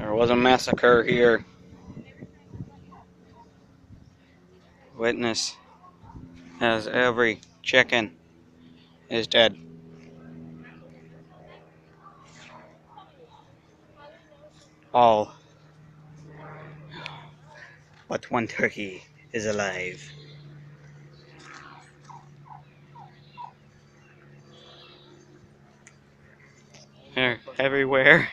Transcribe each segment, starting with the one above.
There was a massacre here. Witness as every chicken is dead. All but one turkey is alive. They're everywhere.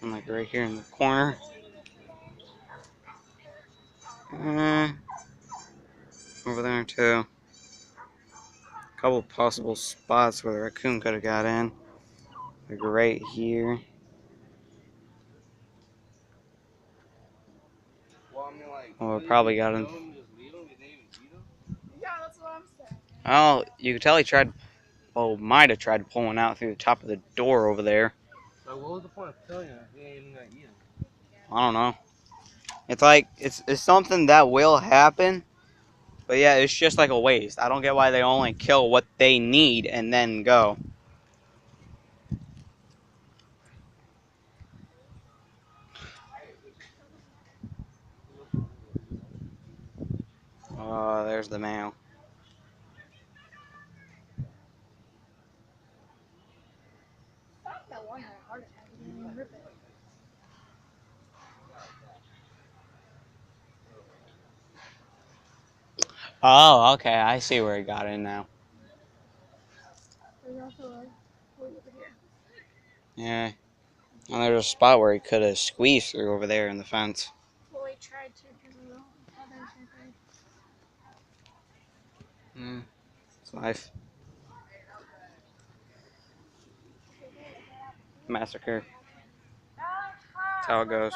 I'm like right here in the corner. Over there too. A couple possible spots where the raccoon could have got in. Like right here. Oh, it probably got in. Yeah, that's what I'm saying. Oh, you could tell he tried. Well, might have tried pulling out through the top of the door over there. So what was the point of killing him if he ain't even gonna eat him? I don't know. It's like it's something that will happen, but yeah, it's just like a waste. I don't get why they only kill what they need and then go. Oh, there's the mail. That one had a heart attack. He didn't even rip it. Oh, okay. I see where he got in now. There's also a hole over here. Yeah. And there's a spot where he could have squeezed through over there in the fence. Well, he tried to because of the other thing. It's life. Massacre. That's how it goes.